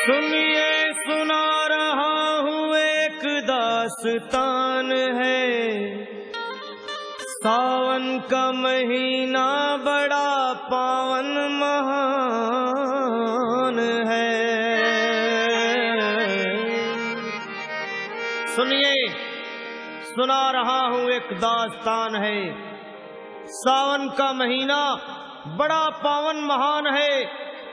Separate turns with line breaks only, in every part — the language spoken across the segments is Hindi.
सुनिए सुना रहा हूँ एक दास्तान है। सावन का महीना बड़ा पावन महान है। सुनिए सुना रहा हूँ एक दास्तान है। सावन का महीना बड़ा पावन महान है।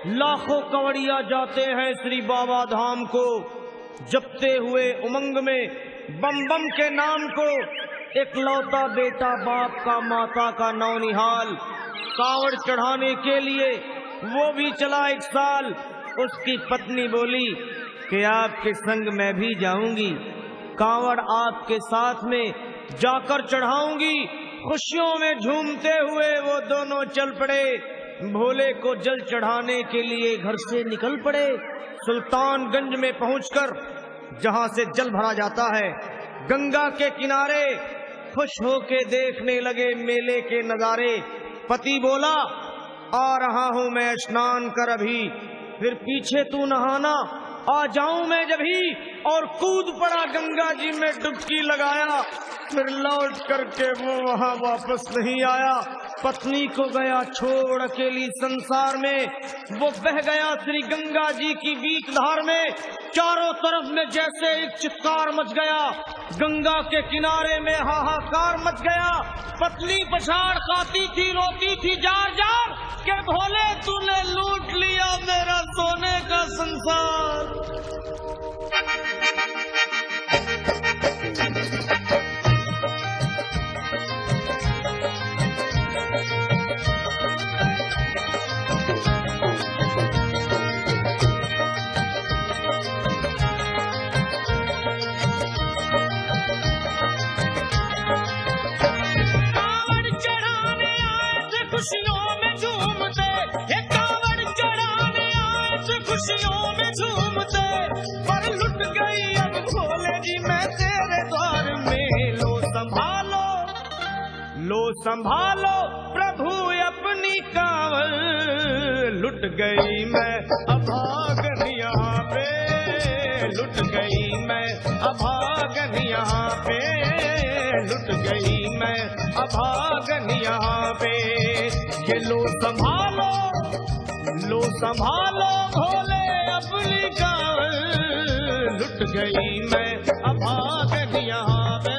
लाखों कंवड़िया जाते हैं श्री बाबा धाम को, जपते हुए उमंग में बम बम के नाम को। एक लौता बेटा बाप का माता का नौनिहाल कांवड़ चढ़ाने के लिए वो भी चला एक साल। उसकी पत्नी बोली कि आपके संग मैं भी जाऊंगी, कांवड़ आपके साथ में जाकर चढ़ाऊंगी। खुशियों में झूमते हुए वो दोनों चल पड़े। भोले को जल चढ़ाने के लिए घर से निकल पड़े। सुल्तानगंज में पहुंचकर जहां से जल भरा जाता है, गंगा के किनारे खुश होके देखने लगे मेले के नजारे। पति बोला आ रहा हूं मैं स्नान कर अभी, फिर पीछे तू नहाना, आ जाऊं मैं जभी। और कूद पड़ा गंगा जी में डुबकी लगाया। फिर लौट करके वो वहां वापस नहीं आया। पत्नी को गया छोड़ अकेली संसार में। वो बह गया श्री गंगा जी की बीच धार में। चारों तरफ में जैसे एक चित्कार मच गया, गंगा के किनारे में हाहाकार मच गया। पत्नी पछाड़ खाती थी, रोती थी जार जार के भोले तूने लूट लिया मेरा सोने का संसार।
खुशियों में झूमते, ये कांवड़ चढ़ाने आए थे खुशियों में झूमते। पर लुट गई अब भोले जी मैं तेरे द्वार में। लो संभालो, लो संभालो प्रभु अपनी कांवड़। लुट गई मैं अभागन यहाँ पे, लुट गई मैं अभागन यहाँ पे, लुट गई मैं अभागन यहाँ पे। ये लो संभालो, लो संभालो भोले अपनी कांवड़। लुट गई मैं अभागन यहाँ पे,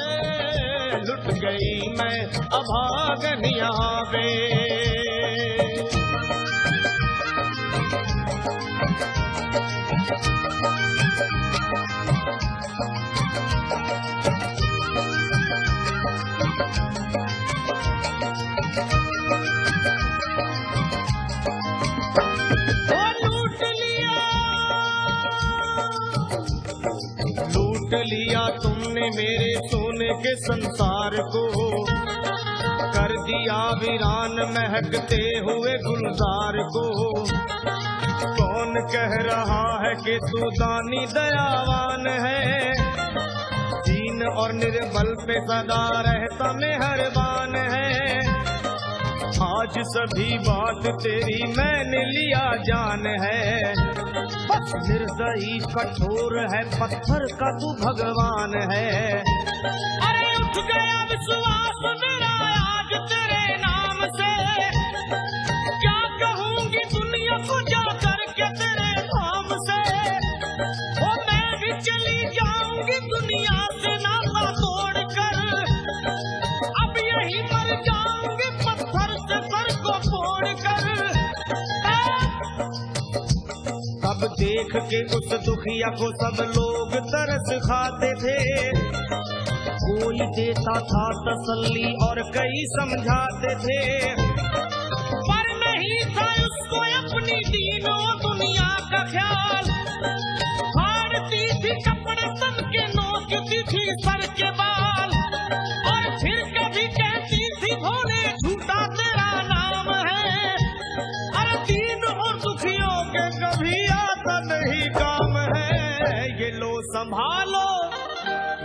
लुट गई मैं अभागन यहाँ पे। लूट लिया तुमने मेरे सोने के संसार को, कर दिया वीरान महकते हुए गुलजार को। कौन कह रहा है कि तू दानी दयावान है, दीन और निर्बल पे सदा रहता मेहरबान है। आज सभी बात तेरी मैंने लिया जान है, बस निर्दयी कठोर है पत्थर का तू भगवान है। अरे उठ गया विश्वास मेरा आज तेरे नाम से, क्या कहूँगी दुनिया को जा करके तेरे धाम से। ओ मैं भी चली जाऊंगी दुनिया से नाता तोड़ कर, अब यही मर जाऊंगी पत्थर से सर को फोड़ कर। अब देख के उस दुखिया को सब लोग तरस खाते थे, कोई देता था तसल्ली और कई समझाते थे। पर नहीं था उसको अपनी दीनों दुनिया का ख्याल, फाड़ती थी कपड़े तन के, नोचती थी सर के बाल। और फिर कभी कहती थी भोले झूठा तेरा नाम है। अरे दीन और दुखियों के कभी नहीं काम है। ये लो संभालो,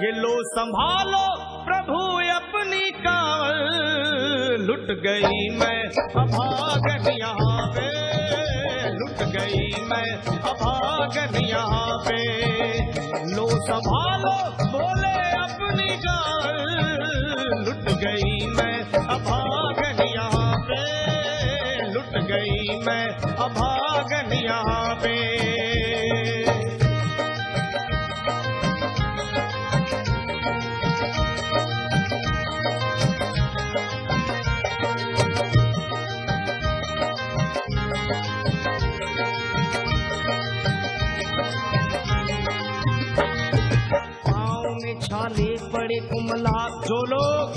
ये लो संभालो प्रभु अपनी कांवड़। लुट गई मैं अभागन यहाँ पे, लुट गई मैं अभागन यहाँ पे। लो संभालो बोले अपनी जान, लुट गई मैं अभागन यहाँ पे, लुट गई मैं अभागन यहाँ पे।
छाले पड़े कुमला, जो लोग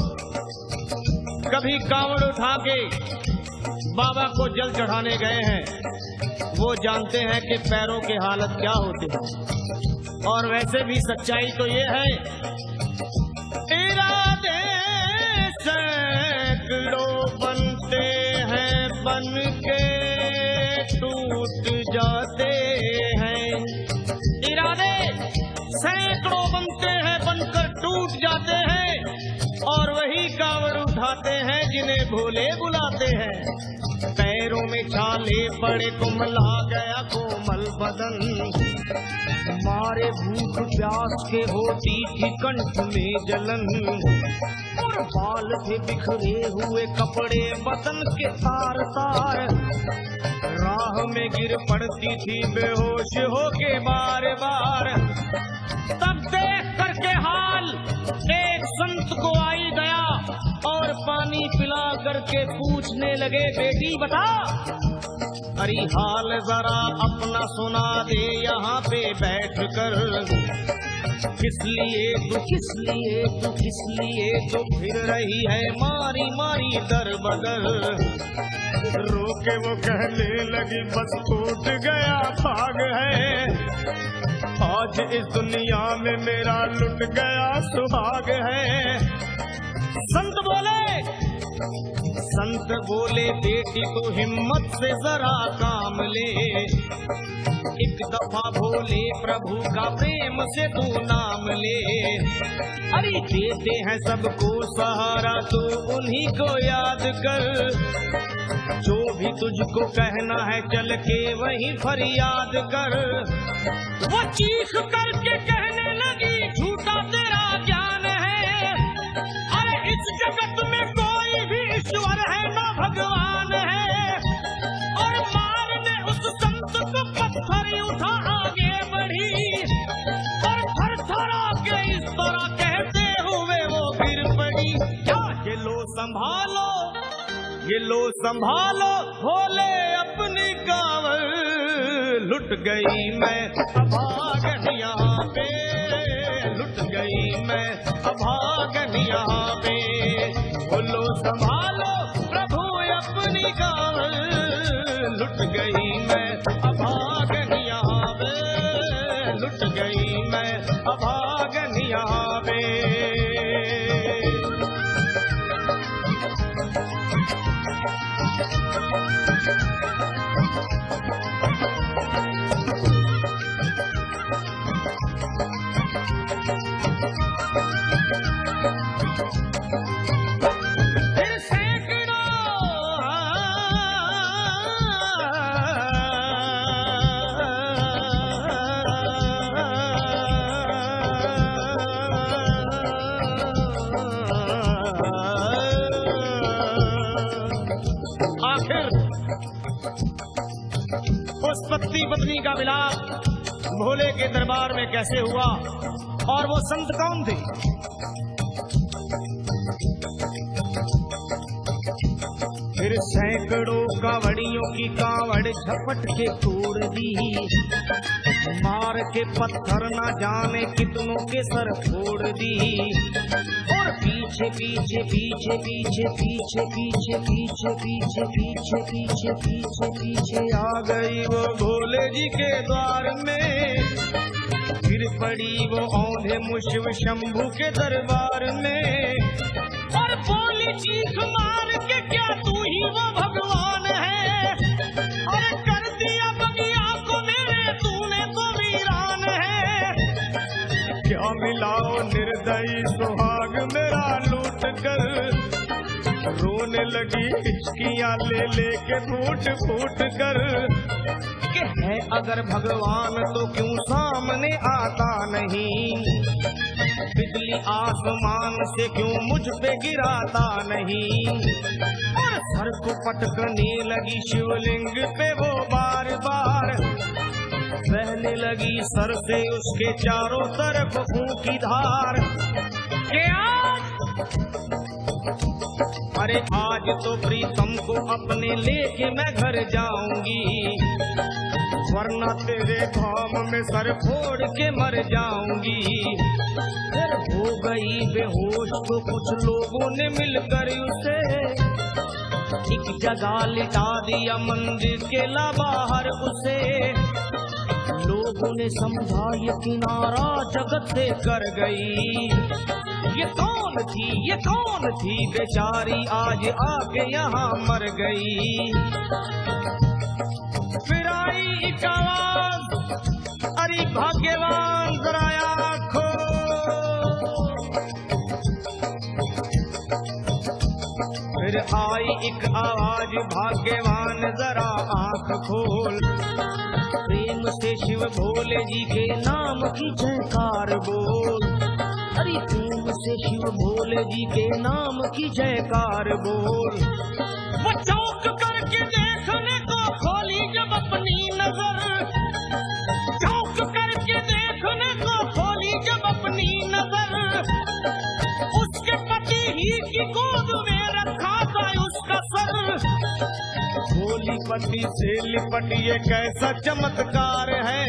कभी कांवड़ उठा के बाबा को जल चढ़ाने गए हैं वो जानते हैं कि पैरों के हालत क्या होते हैं। और वैसे भी सच्चाई तो ये है, इरादे सैकड़ों बनते हैं बन के टूट जाते हैं। इरादे सैकड़ों बनते हैं बनकर टूट जाते हैं, और वही कांवड़ उठाते हैं जिन्हें भोले बुलाते हैं। पैरों में छाले पड़े कुमला गया कोमल बदन, मारे भूख प्यास के होती थी कंठ में जलन, और बाल थे बिखरे हुए कपड़े बदन के तार तार, राह में गिर पड़ती थी बेहोश होके बार बार। तब देख करके हाल एक संत को आई गया और पानी पिला करके पूछने लगे, बेटी बता अरे हाल जरा अपना सुना दे यहाँ पे बैठ कर, किस लिए तू किस लिए तू किस लिए तो फिर रही है मारी मारी दर बदर।
रोके वो कहने लगी बस टूट गया भाग है, आज इस दुनिया में मेरा लुट गया सुहाग है।
संत बोले बेटी तू हिम्मत से जरा काम ले, एक दफा भोले प्रभु का प्रेम से तू नाम ले। अरे देते हैं सबको सहारा तू उन्हीं को याद कर, जो भी तुझको कहना है चल के वहीं फरियाद कर। वो चीख करके कहने लगी झूठा तेरा ज्ञान है, अरे इस जगत में कोई भी ईश्वर है ना भगवान है। और मारने उस संत को पत्थर उठा आगे बढ़ी, और थर थरा के इस तरह कहते हुए वो गिर पड़ी। क्या ये लो संभालो, ये लो संभालो भोले अपनी कांवड़, लुट गई मैं अभागन यहाँ पे, लुट गई मैं अभागन यहाँ पे। बोलो संभालो प्रभु अपनी कांवड़, लुट गई मैं अभागन यहाँ पे, लुट गई मैं अभागन यहाँ पे। पति पत्नी का मिलाप भोले के दरबार में कैसे हुआ और वो संत कौन थे?
फिर सैकड़ों कांवड़ियों की कांवड़ झपट के तोड़ दी, मार के पत्थर ना जाने कितनों के सर फोड़ दी। और पीछे पीछे पीछे पीछे पीछे पीछे पीछे पीछे पीछे पीछे पीछे पीछे आ गई वो भोले जी के द्वार में। फिर पड़ी वो औंधे मुशिव शंभू के दरबार में।
और बोली चीख मार के क्या तू ही वो भगवान है? और कर दिया बगिया को मेरे तूने तो वीरान है।
क्या मिलाओ निर्दयी सुहाग मेरा लूट कर, रोने लगी हिचकियां ले लेके फूट फूट कर। कि है अगर भगवान तो क्यों सामने आता नहीं, बिजली आसमान से क्यों मुझ पे गिराता नहीं। और सर को पटकने लगी शिवलिंग पे वो बार बार, बहने लगी सर से उसके चारों तरफ खून की धार। अरे आज तो प्रीतम को अपने लेके मैं घर जाऊंगी, वरना तेरे धाम में सर फोड़ के मर जाऊंगी। फिर हो गई बेहोश तो कुछ लोगों ने मिलकर उसे एक जगह लिटा दिया, मंदिर के ला बाहर उसे। लोगों ने समझा ये किनारा जगत से कर गई, ये कौन थी, ये कौन थी बेचारी आज आके यहाँ मर गई। फिर आई एक आवाज, अरे भाग्यवान जरा आँखों। फिर आई एक आवाज, भाग्यवान जरा आँख खोल, प्रेम से शिव भोले जी के नाम की जयकार बोल। अरे प्रेम से शिव भोले जी के नाम की जयकार बोल। वो चौंक करके देखने को खोली जब अपनी नजर, चौंक करके देखने को खोली जब अपनी नजर, उसके पति ही की गोद में रखा था उसका सर। भोली पति से लिपट ये कैसा चमत्कार है,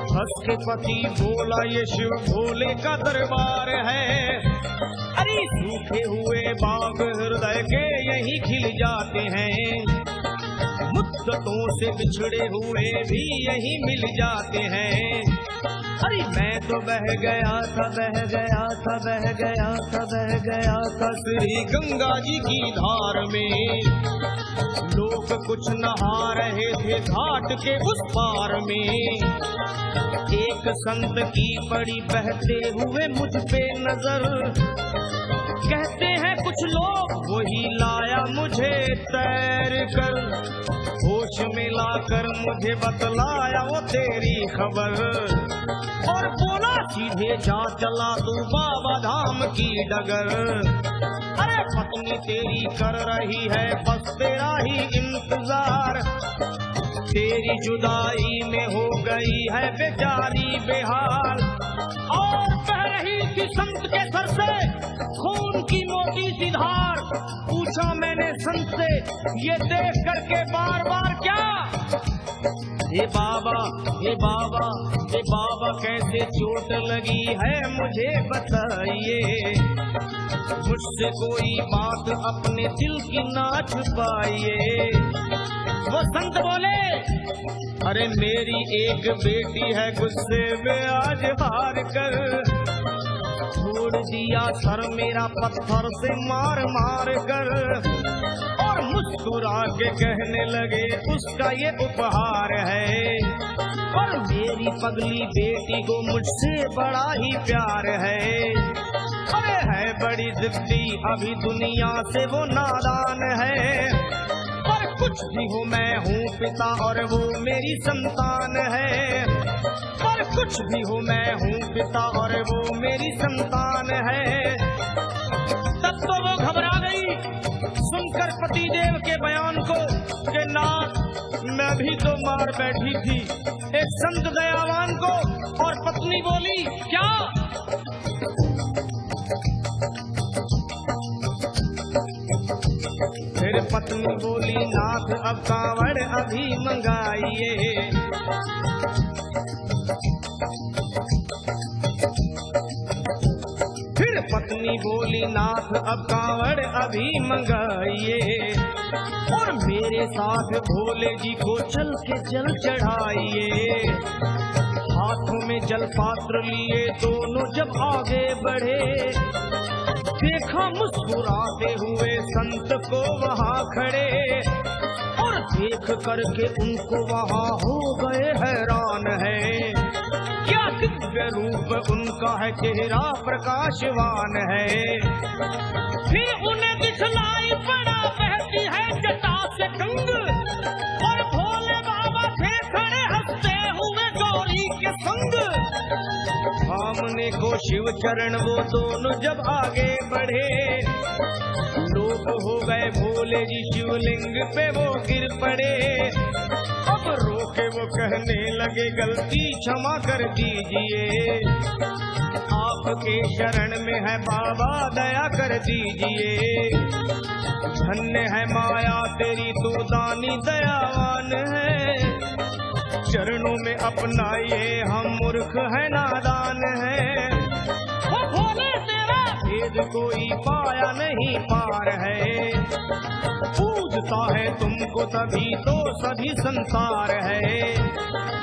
हंस के पति बोला ये शिव भोले का दरबार है। अरे सूखे हुए बाग हृदय के यही खिल जाते हैं, मुद्दतों से बिछड़े हुए भी यही मिल जाते हैं। अरे मैं तो बह गया था, बह गया था, बह गया था, बह गया था श्री गंगा जी की धार में। लोग कुछ नहा रहे थे घाट के उस पार में, एक संत की पड़ी बहते हुए मुझ पे नजर। कहते हैं कुछ लोग वही लाया मुझे तैर कर, होश में लाकर मुझे बतलाया वो तेरी खबर। और बोला सीधे जा चला तू बाबा धाम की डगर। अरे पत्नी तेरी कर रही है बस तेरा ही इंतजार, तेरी जुदाई में हो गई है बेचारी बेहाल। और बह रही थी संत के सर से खून की मोटी सी धार। पूछा मैंने संत से ये देख करके बार बार क्या, हे बाबा, हे बाबा, हे बाबा कैसे चोट लगी है मुझे बताइए, मुझसे कोई बात अपने दिल की ना छुपाइए। वो संत बोले अरे मेरी एक बेटी है गुस्से में आज हार कर, छोड़ दिया सर मेरा पत्थर से मार मार कर। और मुस्कुरा के कहने लगे उसका ये उपहार है, और मेरी पगली बेटी को मुझसे बड़ा ही प्यार है। अरे है बड़ी जिद्दी अभी दुनिया से वो नादान है, पर कुछ भी हो मैं हूँ पिता और वो मेरी संतान है। पर कुछ भी हो मैं हूँ पिता और वो मेरी संतान है। तब तो वो घबरा गई सुनकर पतिदेव के बयान को कि नाथ मैं भी तो मार बैठी थी एक संत दयावान को। और पत्नी बोली क्या? फिर पत्नी बोली नाथ अब कांवड़ अभी मंगाइए। फिर पत्नी बोली नाथ अब कांवड़ अभी मंगाइए, और मेरे साथ भोले जी को चल के जल चढ़ाइए। हाथों में जल पात्र लिए दोनों जब आगे बढ़े, देखा मुस्कुराते हुए संत को वहाँ खड़े, और देख करके उनको वहाँ हो गए हैरान है। क्या दिव्य रूप उनका है, चेहरा प्रकाशवान है। फिर उन्हें दिखलाई पड़ा बहती है जटा से गंग, और भोले बाबा सामने को शिव चरण वो दोनों जब आगे बढ़े, लोग हो गए भोले जी शिवलिंग पे वो गिर पड़े। अब रोके वो कहने लगे गलती क्षमा कर दीजिए, आपके शरण में है बाबा दया कर दीजिए। धन्य है माया तेरी तू दानी दयावान है, चरणों में अपनाइए हम मूर्ख है नादान है। वो भोले तेरा भेद कोई पाया नहीं पार है, पूजता है तुमको तभी तो सभी संसार है।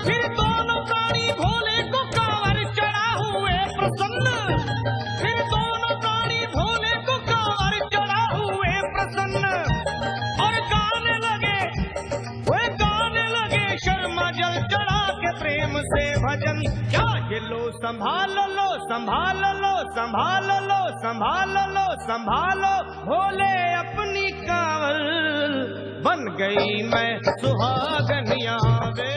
फिर दोनों प्राणी भोले को कांवर चढ़ा हुए प्रसन्न, फिर दोनों प्राणी भोले को कांवर चढ़ा हुए प्रसन्न। और गाने लगे वे गाने लगे शर्मा जल चढ़ा के प्रेम से भजन। क्या ये लो संभाल लो संभाल लो संभाल लो संभाल लो संभालो भोले अपनी कांवल। बन गई मैं सुहागन यहाँ पे,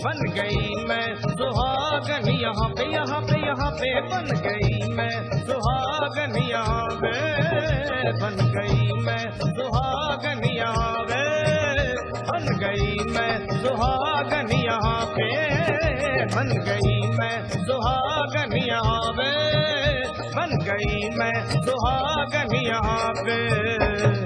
बन गई मैं सुहागन यहाँ पे, यहाँ पे यहाँ पे बन गई मैं सुहागन यहाँ पे, बन गई मैं सुहागन यहाँ पे, बन गई मैं सुहागन यहाँ पे, बन गई मैं सुहागन यहाँ पे, बन गई मैं सुहागन यहाँ पे।